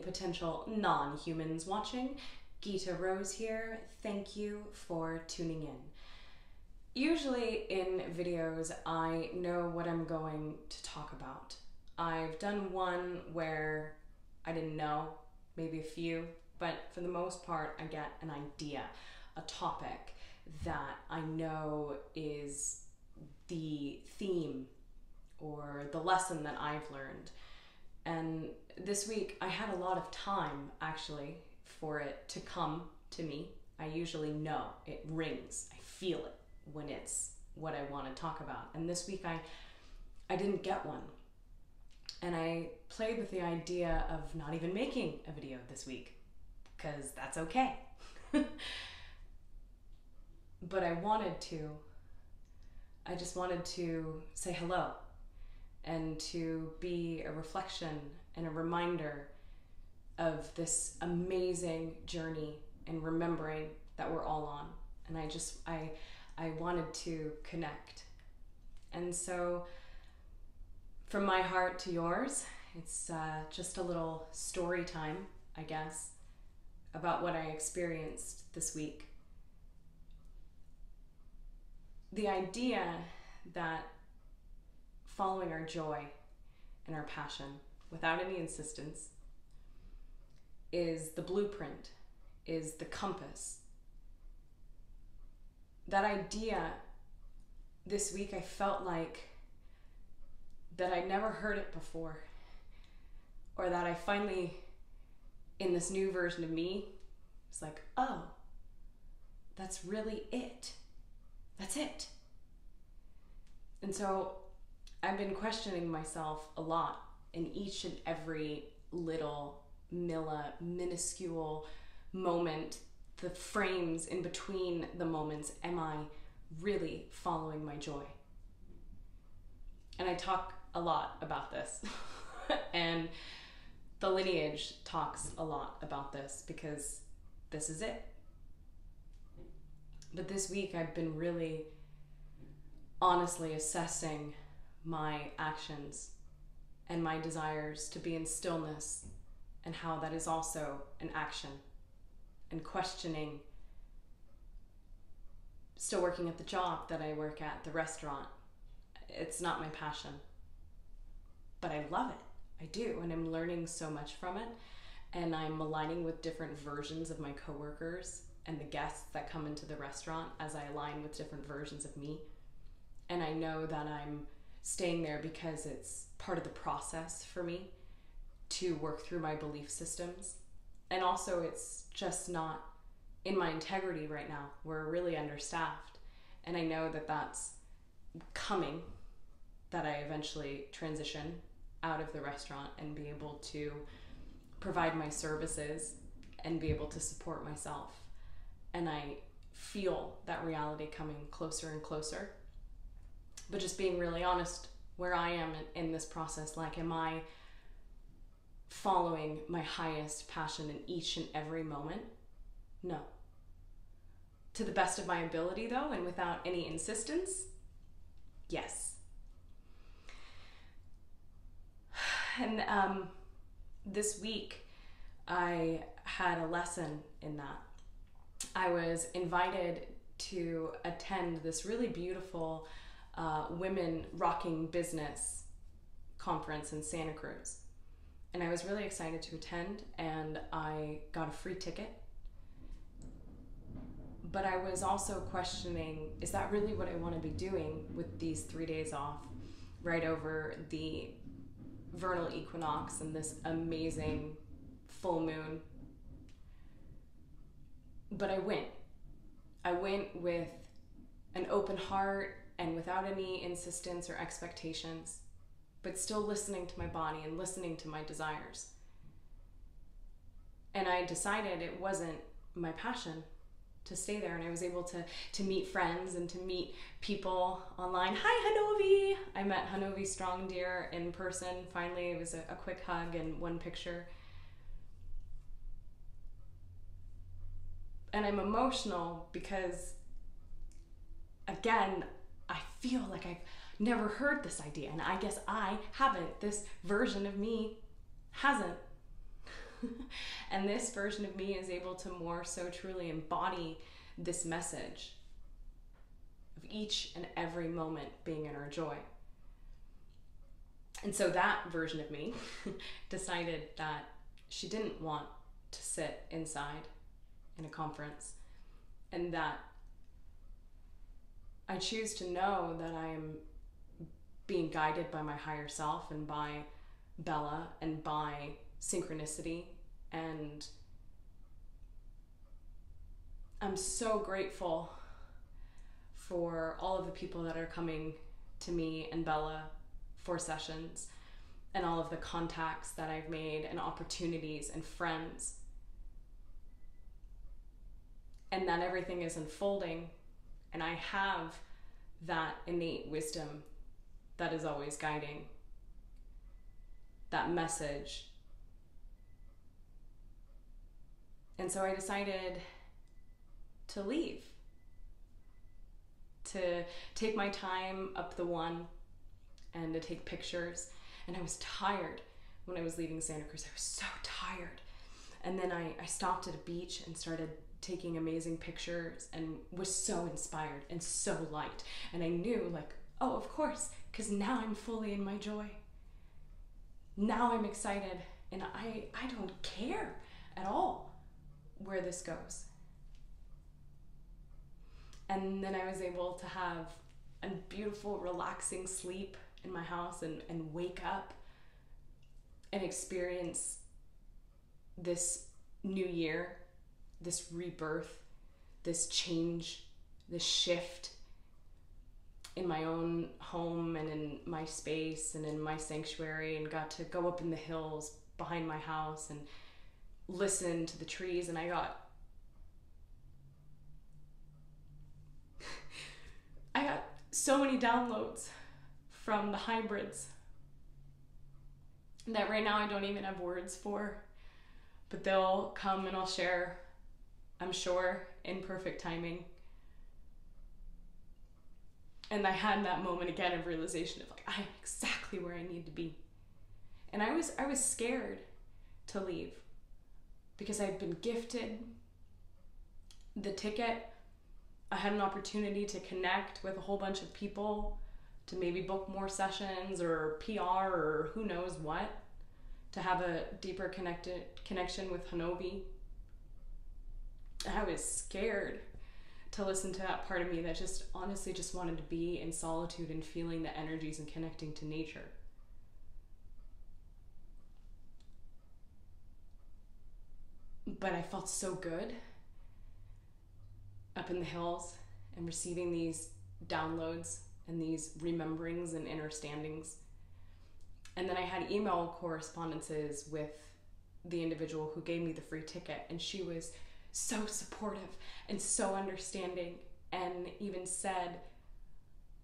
potential non-humans watching. Geeta Rose here. Thank you for tuning in. Usually in videos, I know what I'm going to talk about. I've done one where I didn't know, maybe a few, but for the most part, I get an idea, a topic that I know is the theme or the lesson that I've learned. And this week I had a lot of time actually for it to come to me. I usually know, it rings, I feel it when it's what I want to talk about. And this week I didn't get one. And I played with the idea of not even making a video this week, because that's okay. But I just wanted to say hello and to be a reflection and a reminder of this amazing journey and remembering that we're all on. And I wanted to connect. And so from my heart to yours, it's just a little story time, I guess, about what I experienced this week. The idea that following our joy and our passion without any insistence is the blueprint, is the compass. That idea, this week I felt like that I'd never heard it before, or that I finally, in this new version of me, was like, oh, that's really it. That's it. And so I've been questioning myself a lot in each and every little minuscule moment, the frames in between the moments. Am I really following my joy? And I talk a lot about this. And the lineage talks a lot about this, because this is it. But this week I've been really honestly assessing my actions and my desires to be in stillness, and how that is also an action, and questioning, still working at the job that I work at, the restaurant. It's not my passion, but I love it. I do, and I'm learning so much from it, and I'm aligning with different versions of my coworkers and the guests that come into the restaurant as I align with different versions of me. And I know that I'm staying there because it's part of the process for me to work through my belief systems. And also it's just not in my integrity right now. We're really understaffed. And I know that that's coming, that I eventually transition out of the restaurant and be able to provide my services and be able to support myself. And I feel that reality coming closer and closer. But just being really honest, where I am in this process, like, am I following my highest passion in each and every moment? No. To the best of my ability though, and without any insistence, yes. And this week I had a lesson in that. I was invited to attend this really beautiful women rocking business conference in Santa Cruz. And I was really excited to attend, and I got a free ticket. But I was also questioning, is that really what I want to be doing with these 3 days off right over the vernal equinox and this amazing full moon? But I went. I went with an open heart and without any insistence or expectations, but still listening to my body and listening to my desires. And I decided it wasn't my passion to stay there, and I was able to meet friends and to meet people online. Hi, Hanovi! I met Hanovi Strong Deer in person. Finally, it was a quick hug and one picture. And I'm emotional because, again, I feel like I've never heard this idea, and I guess I haven't. This version of me hasn't. And this version of me is able to more so truly embody this message of each and every moment being in our joy. And so that version of me decided that she didn't want to sit inside in a conference, and that I choose to know that I am being guided by my higher self and by Bella and by synchronicity. And I'm so grateful for all of the people that are coming to me and Bella for sessions, and all of the contacts that I've made and opportunities and friends, and that everything is unfolding, and I have that innate wisdom that is always guiding, that message. And so I decided to leave, to take my time up the one and to take pictures. And I was tired when I was leaving Santa Cruz. I was so tired. And then I stopped at a beach and started taking amazing pictures and was so inspired and so light. And I knew, like, oh, of course, because now I'm fully in my joy. Now I'm excited, and I don't care at all where this goes. And then I was able to have a beautiful, relaxing sleep in my house and wake up and experience this new year, this rebirth, this change, this shift in my own home and in my space and in my sanctuary, and got to go up in the hills behind my house and listen to the trees. And I got so many downloads from the hybrids that right now I don't even have words for, but they'll come and I'll share, I'm sure, in perfect timing. And I had that moment again of realization of, like, I am exactly where I need to be. And I was scared to leave because I'd been gifted the ticket. I had an opportunity to connect with a whole bunch of people, to maybe book more sessions or PR or who knows what, to have a deeper connection with Hanobi. I was scared to listen to that part of me that just honestly just wanted to be in solitude and feeling the energies and connecting to nature. But I felt so good up in the hills and receiving these downloads and these rememberings and understandings. And then I had email correspondences with the individual who gave me the free ticket, and she was so supportive and so understanding, and even said,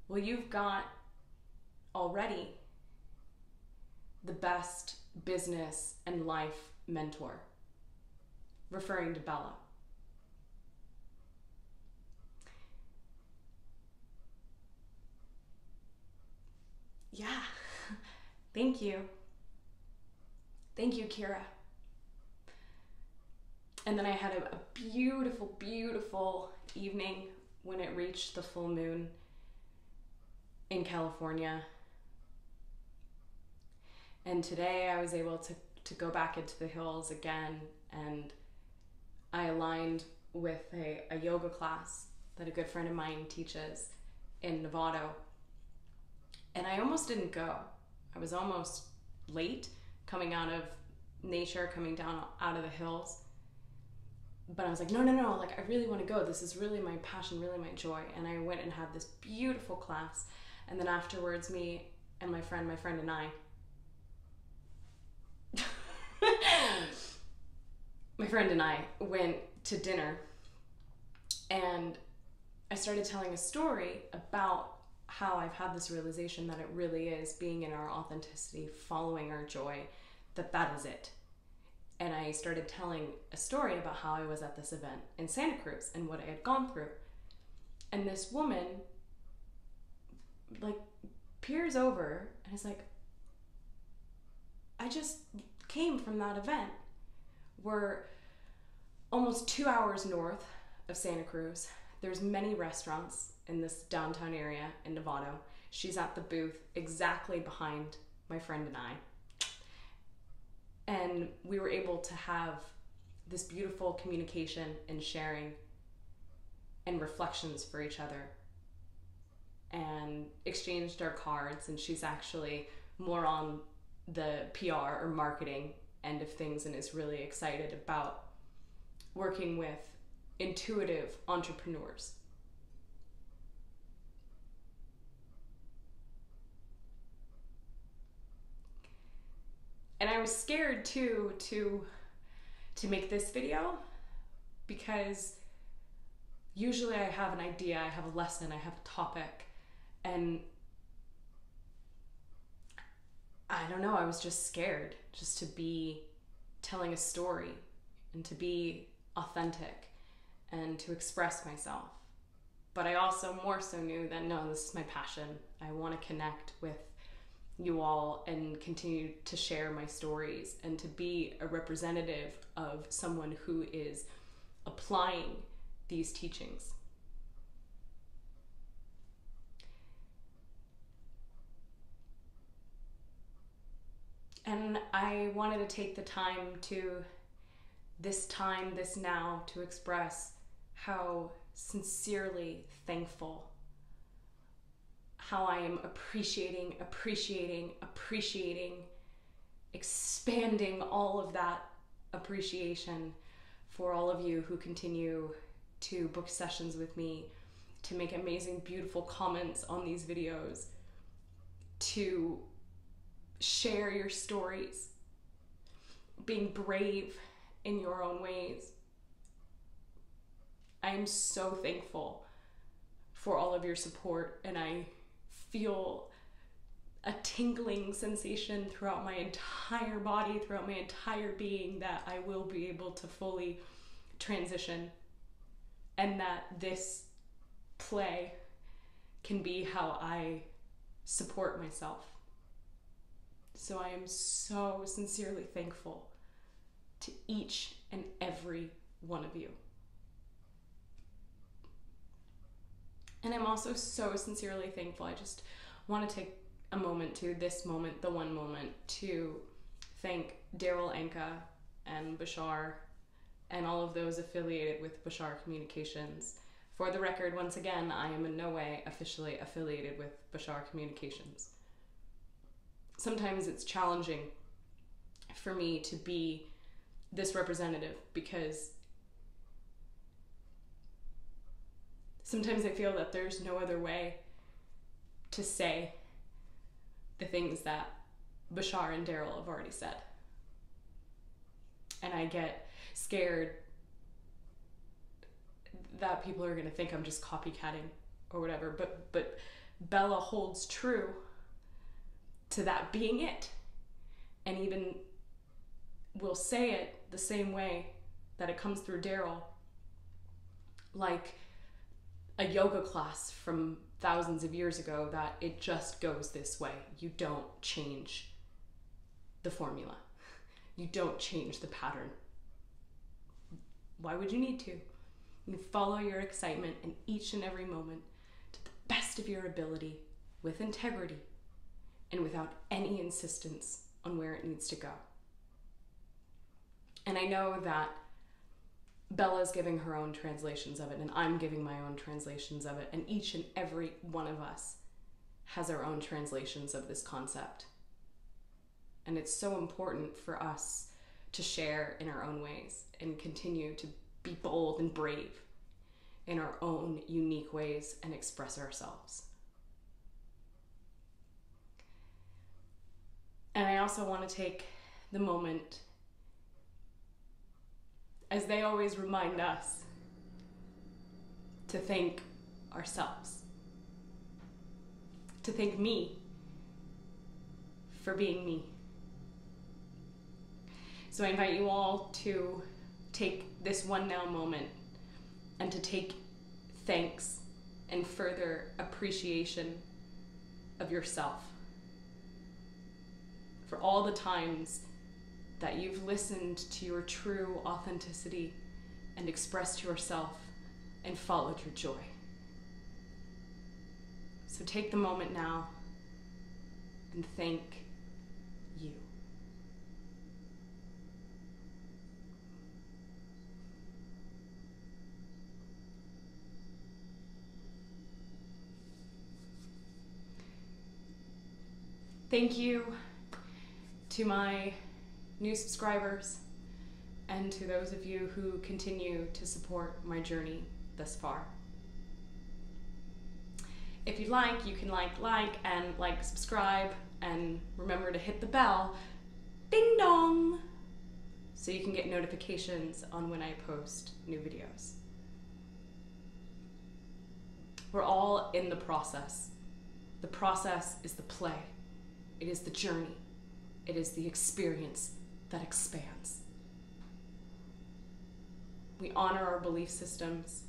well, you've got already the best business and life mentor, referring to Bella. Yeah, thank you. Thank you, Kira. And then I had a beautiful, beautiful evening when it reached the full moon in California. And today I was able to go back into the hills again, and I aligned with a yoga class that a good friend of mine teaches in Novato. And I almost didn't go. I was almost late coming out of nature, coming down out of the hills. But I was like, no, like, I really want to go. This is really my passion, really my joy. And I went and had this beautiful class. And then afterwards, me and my friend and I, my friend and I went to dinner, and I started telling a story about how I've had this realization that it really is being in our authenticity, following our joy, that is it. And I started telling a story about how I was at this event in Santa Cruz and what I had gone through. And this woman, like, peers over and is like, I just came from that event. We're almost 2 hours north of Santa Cruz. There's many restaurants in this downtown area in Novato. She's at the booth exactly behind my friend and I. And we were able to have this beautiful communication and sharing and reflections for each other, and exchanged our cards. And she's actually more on the PR or marketing end of things and is really excited about working with intuitive entrepreneurs. And I was scared too to make this video, because usually I have an idea, I have a lesson, I have a topic, and I don't know, I was just scared just to be telling a story and to be authentic and to express myself. But I also more so knew that no, this is my passion. I want to connect with you all and continue to share my stories and to be a representative of someone who is applying these teachings. And I wanted to take the time, this now, to express how sincerely thankful, how I am appreciating, expanding all of that appreciation for all of you who continue to book sessions with me, to make amazing, beautiful comments on these videos, to share your stories, being brave in your own ways. I am so thankful for all of your support, and I feel a tingling sensation throughout my entire body, throughout my entire being, that I will be able to fully transition, and that this play can be how I support myself. So I am so sincerely thankful to each and every one of you. And I'm also so sincerely thankful. I just want to take a moment the one moment, to thank Daryl Anka and Bashar and all of those affiliated with Bashar Communications. For the record, once again, I am in no way officially affiliated with Bashar Communications. Sometimes it's challenging for me to be this representative, because sometimes I feel that there's no other way to say the things that Bashar and Daryl have already said. And I get scared that people are going to think I'm just copycatting or whatever, but Bella holds true to that being it, and even will say it the same way that it comes through Daryl, like a yoga class from thousands of years ago, that it just goes this way. You don't change the formula. You don't change the pattern. Why would you need to? You follow your excitement in each and every moment to the best of your ability, with integrity, and without any insistence on where it needs to go. And I know that Bella's giving her own translations of it, and I'm giving my own translations of it, and each and every one of us has our own translations of this concept. And it's so important for us to share in our own ways and continue to be bold and brave in our own unique ways and express ourselves. And I also want to take the moment, as they always remind us, to thank ourselves, to thank me for being me. So I invite you all to take this one now moment and to take thanks and further appreciation of yourself for all the times that you've listened to your true authenticity and expressed yourself and followed your joy. So take the moment now and thank you. Thank you to my new subscribers and to those of you who continue to support my journey thus far. If you'd like, you can like, subscribe, and remember to hit the bell, ding dong, so you can get notifications on when I post new videos. We're all in the process. The process is the play. It is the journey. It is the experience that expands. We honor our belief systems,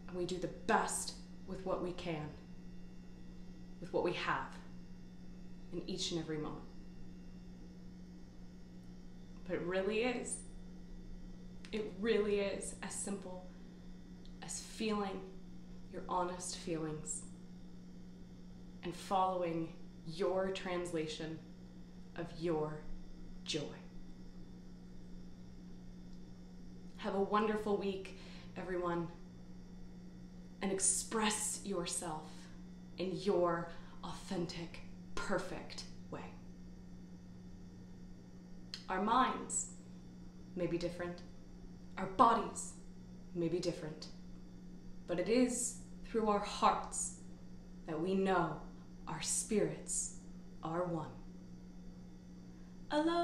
and we do the best with what we can, with what we have in each and every moment. But it really is as simple as feeling your honest feelings and following your translation of your joy. Have a wonderful week, everyone, and express yourself in your authentic, perfect way. Our minds may be different, our bodies may be different, but it is through our hearts that we know our spirits are one. Aloha!